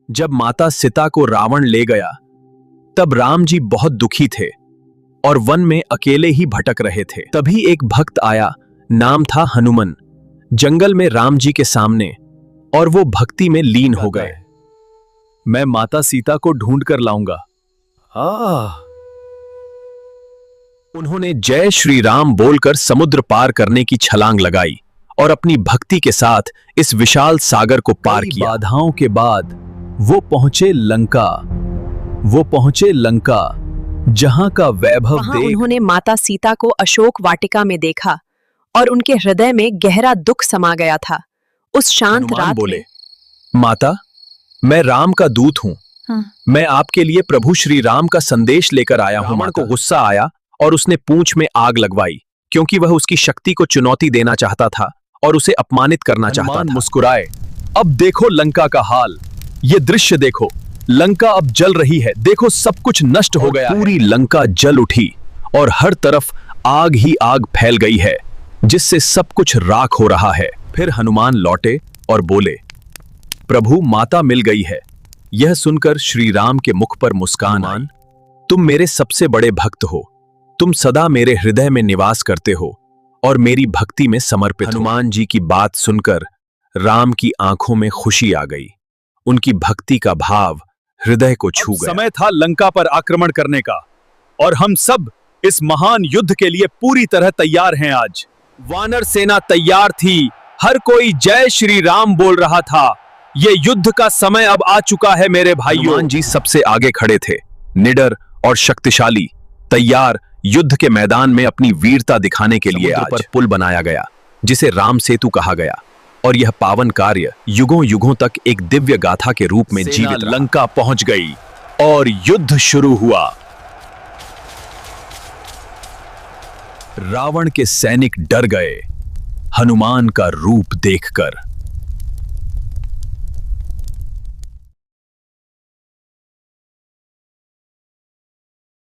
जब माता सीता को रावण ले गया तब राम जी बहुत दुखी थे और वन में अकेले ही भटक रहे थे। तभी एक भक्त आया, नाम था हनुमान, जंगल में राम जी के सामने, और वो भक्ति में लीन हो गए। मैं माता सीता को ढूंढ कर लाऊंगा। उन्होंने जय श्री राम बोलकर समुद्र पार करने की छलांग लगाई और अपनी भक्ति के साथ इस विशाल सागर को पार किया। बाधाओं के बाद वो पहुंचे लंका, जहां का वैभव देख उन्होंने माता सीता को अशोक वाटिका में देखा और उनके हृदय में गहरा दुख समा गया था। उस शांत रात बोले, माता, मैं राम का दूत हूँ। मैं आपके लिए प्रभु श्री राम का संदेश लेकर आया हूँ। रावण को गुस्सा आया और उसने पूंछ में आग लगवाई, क्योंकि वह उसकी शक्ति को चुनौती देना चाहता था और उसे अपमानित करना चाहता था। मुस्कुराए, अब देखो लंका का हाल, ये दृश्य देखो, लंका अब जल रही है, देखो सब कुछ नष्ट हो गया। पूरी लंका जल उठी और हर तरफ आग ही आग फैल गई है, जिससे सब कुछ राख हो रहा है। फिर हनुमान लौटे और बोले, प्रभु, माता मिल गई है। यह सुनकर श्री राम के मुख पर मुस्कान आई। तुम मेरे सबसे बड़े भक्त हो, तुम सदा मेरे हृदय में निवास करते हो और मेरी भक्ति में समर्पित हो। हनुमान जी की बात सुनकर राम की आंखों में खुशी आ गई। उनकी भक्ति का भाव हृदय को छू गया। समय था लंका पर आक्रमण करने का और हम सब इस महान युद्ध के लिए पूरी तरह तैयार हैं। आज वानर सेना तैयार थी, हर कोई जय श्री राम बोल रहा था। ये युद्ध का समय अब आ चुका है मेरे भाइयों। हनुमान जी सबसे आगे खड़े थे, निडर और शक्तिशाली, तैयार युद्ध के मैदान में अपनी वीरता दिखाने के लिए। पर पुल बनाया गया जिसे राम सेतु कहा गया और यह पावन कार्य युगों युगों तक एक दिव्य गाथा के रूप में जीवित रहा। लंका पहुंच गई और युद्ध शुरू हुआ। रावण के सैनिक डर गए हनुमान का रूप देखकर।